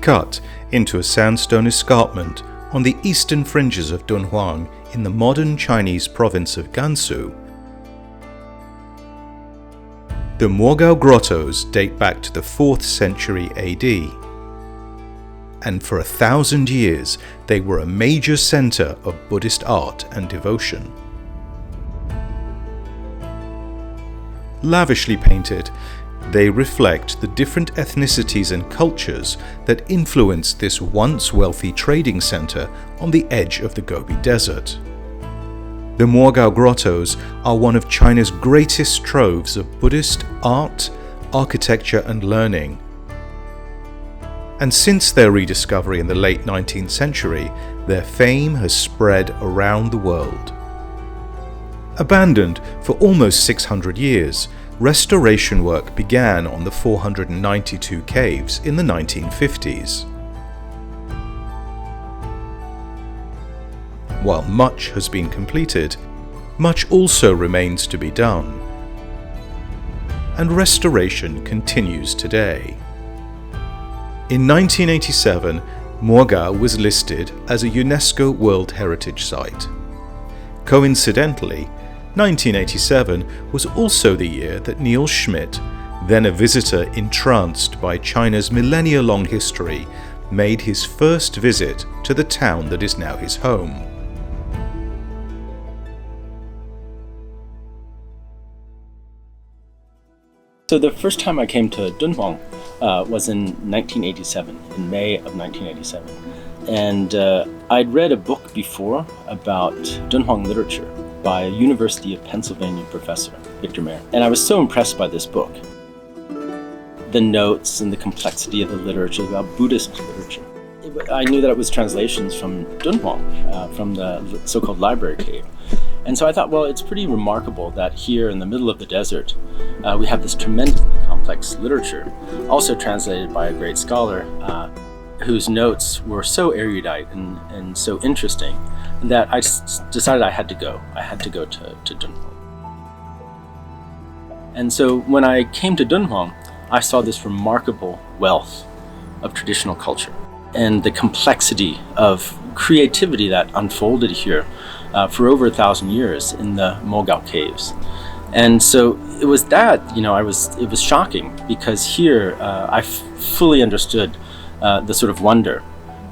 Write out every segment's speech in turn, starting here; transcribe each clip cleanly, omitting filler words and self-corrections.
cut into a sandstone escarpment on the eastern fringes of Dunhuang in the modern Chinese province of Gansu. The Mogao grottos date back to the 4th century AD, and for 1,000 years they were a major center of Buddhist art and devotion. Lavishly painted, they reflect the different ethnicities and cultures that influenced this once wealthy trading center on the edge of the Gobi Desert. The Mogao grottos are one of China's greatest troves of Buddhist art, architecture and learning. And since their rediscovery in the late 19th century, their fame has spread around the world. Abandoned for almost 600 years, restoration work began on the 492 caves in the 1950s. While much has been completed, much also remains to be done, and restoration continues today. In 1987, Mogao was listed as a UNESCO World Heritage Site. Coincidentally, 1987 was also the year that Neil Schmid, then a visitor entranced by China's millennia-long history, made his first visit to the town that is now his home. So the first time I came to Dunhuang was in 1987, in May of 1987. And I'd read a book before about Dunhuang literature by a University of Pennsylvania professor, Victor Mayer. And I was so impressed by this book. The notes and the complexity of the literature, about Buddhist literature. I knew that it was translations from Dunhuang, from the so-called library cave. And so I thought, well, it's pretty remarkable that here in the middle of the desert, we have this tremendously complex literature, also translated by a great scholar, whose notes were so erudite and so interesting that I decided I had to go. I had to go to Dunhuang. And so when I came to Dunhuang, I saw this remarkable wealth of traditional culture and the complexity of creativity that unfolded here for over 1,000 years in the Mogao caves. And so it was that, it was shocking, because here I fully understood the sort of wonder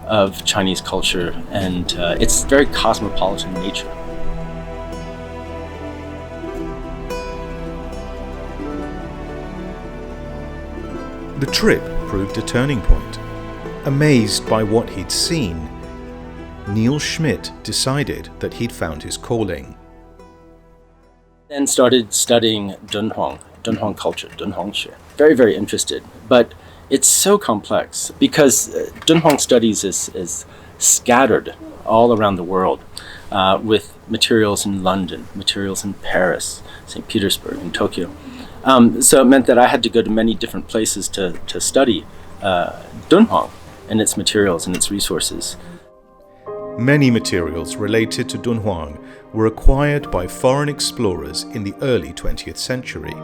of Chinese culture and its very cosmopolitan nature. The trip proved a turning point. Amazed by what he'd seen, Neil Schmid decided that he'd found his calling. Then started studying Dunhuang culture, Dunhuang Xue. Very, very interested. But it's so complex because Dunhuang Studies is scattered all around the world with materials in London, materials in Paris, St. Petersburg, and Tokyo. So it meant that I had to go to many different places to study Dunhuang and its materials and its resources. Many materials related to Dunhuang were acquired by foreign explorers in the early 20th century.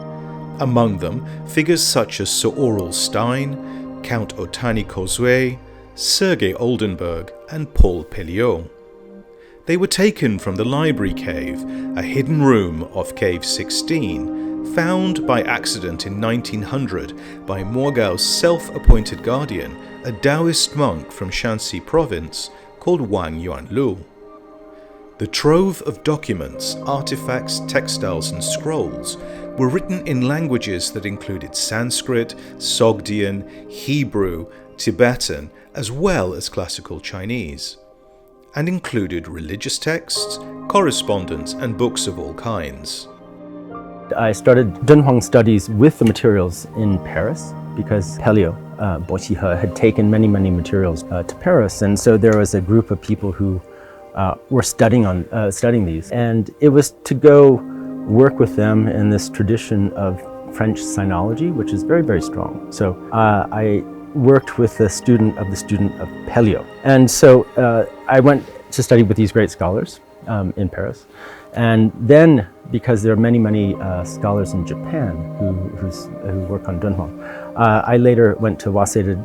Among them, figures such as Sir Aurel Stein, Count Otani Kozue, Sergei Oldenburg, and Paul Pelliot. They were taken from the library cave, a hidden room off Cave 16, found by accident in 1900 by Mogao's self-appointed guardian, a Taoist monk from Shanxi province called Wang Yuanlu. The trove of documents, artifacts, textiles, and scrolls were written in languages that included Sanskrit, Sogdian, Hebrew, Tibetan, as well as classical Chinese, and included religious texts, correspondence, and books of all kinds. I started Dunhuang Studies with the materials in Paris because Pelliot, Bochihe, had taken many materials to Paris, and so there was a group of people who were studying these, and it was to go work with them in this tradition of French sinology, which is very, very strong. So I worked with the student of Pelliot, and so I went to study with these great scholars in Paris. And then, because there are many scholars in Japan who work on Dunhuang, I later went to Waseda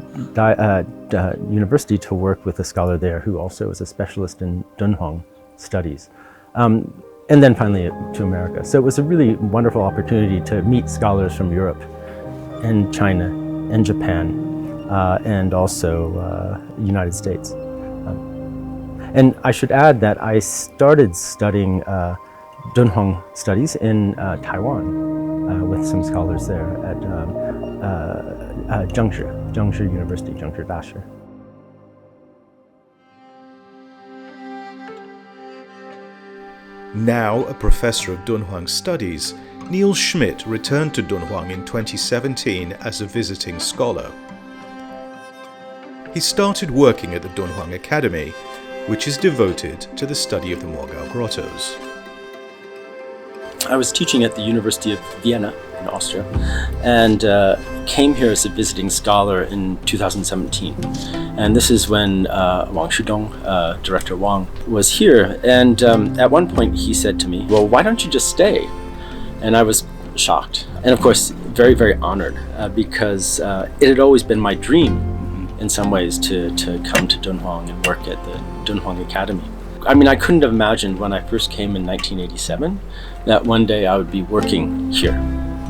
University to work with a scholar there who also is a specialist in Dunhuang Studies. And then finally to America. So it was a really wonderful opportunity to meet scholars from Europe and China and Japan and also United States. And I should add that I started studying Dunhuang Studies in Taiwan with some scholars there at Zhengzhi University, Zhengzhi Dashi. Now a professor of Dunhuang Studies, Neil Schmid returned to Dunhuang in 2017 as a visiting scholar. He started working at the Dunhuang Academy, which is devoted to the study of the Moorgau grottos. I was teaching at the University of Vienna in Austria and came here as a visiting scholar in 2017. And this is when Wang Shidong, Director Wang, was here. And at one point he said to me, "Well, why don't you just stay?" And I was shocked. And of course, very honored because it had always been my dream in some ways to come to Dunhuang and work at the Dunhuang Academy. I mean, I couldn't have imagined when I first came in 1987 that one day I would be working here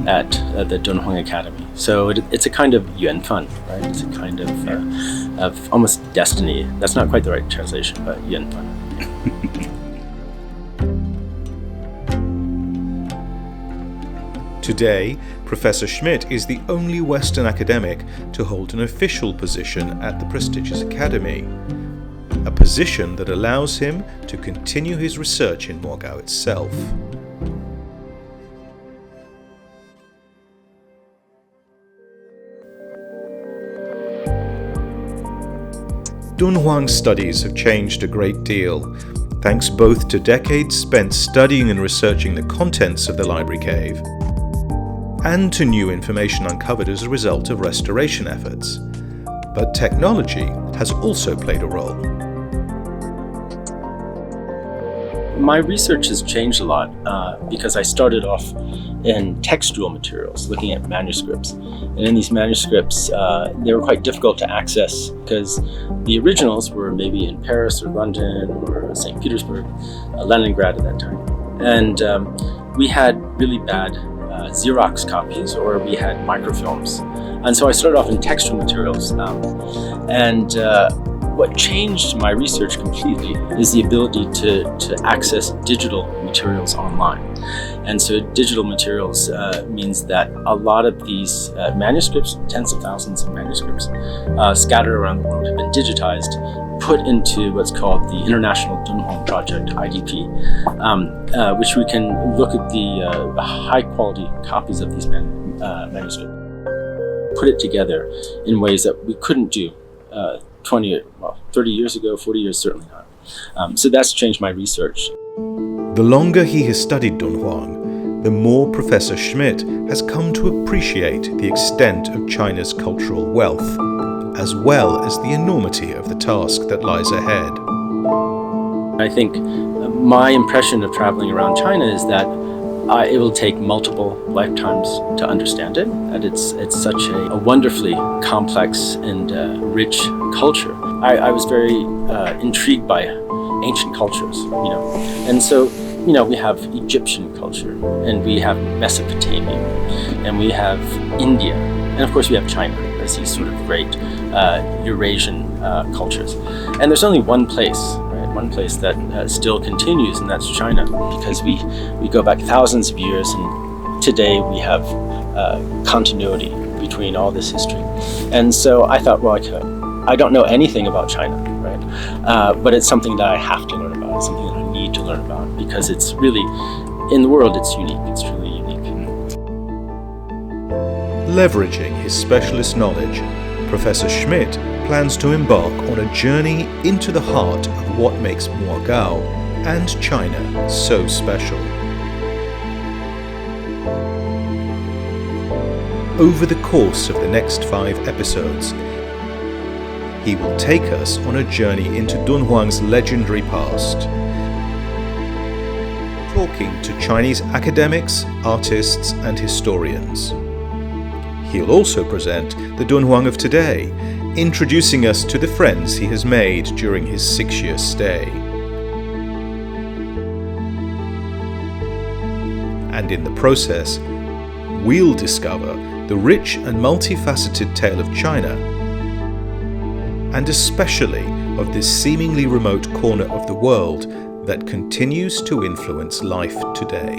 at the Dunhuang Academy. So it's a kind of yuanfan, right? It's a kind of almost destiny. That's not quite the right translation, but yuanfan. Today, Professor Schmid is the only Western academic to hold an official position at the prestigious academy, a position that allows him to continue his research in Moorgau itself. Dunhuang Studies have changed a great deal, thanks both to decades spent studying and researching the contents of the library cave, and to new information uncovered as a result of restoration efforts. But technology has also played a role. My research has changed a lot because I started off in textual materials, looking at manuscripts. And in these manuscripts, they were quite difficult to access because the originals were maybe in Paris or London or St. Petersburg, Leningrad at that time. And we had really bad Xerox copies, or we had microfilms. And so I started off in textual materials. What changed my research completely is the ability to access digital materials online. And so digital materials means that a lot of these manuscripts, tens of thousands of manuscripts, scattered around the world, have been digitized, put into what's called the International Dunhuang Project, IDP, which we can look at the high quality copies of these manuscripts, put it together in ways that we couldn't do 30 years ago, 40 years, certainly not. So that's changed my research. The longer he has studied Dunhuang, the more Professor Schmid has come to appreciate the extent of China's cultural wealth, as well as the enormity of the task that lies ahead. I think my impression of traveling around China is that it will take multiple lifetimes to understand it, and it's such a wonderfully complex and rich culture. I was very intrigued by ancient cultures, and so we have Egyptian culture, and we have Mesopotamia, and we have India, and of course we have China as these sort of great Eurasian cultures. And there's only one place that still continues, and that's China, because we go back thousands of years, and today we have continuity between all this history. And so I thought, well, I don't know anything about China, right? But it's something that I have to learn about. It's something that I need to learn about, because it's really, in the world, it's unique. It's truly unique. Leveraging his specialist knowledge, Professor Schmid plans to embark on a journey into the heart of what makes Moorgau and China so special. Over the course of the next 5 episodes, he will take us on a journey into Dunhuang's legendary past, talking to Chinese academics, artists, and historians. He'll also present the Dunhuang of today, introducing us to the friends he has made during his 6-year stay. And in the process, we'll discover the rich and multifaceted tale of China, and especially of this seemingly remote corner of the world that continues to influence life today.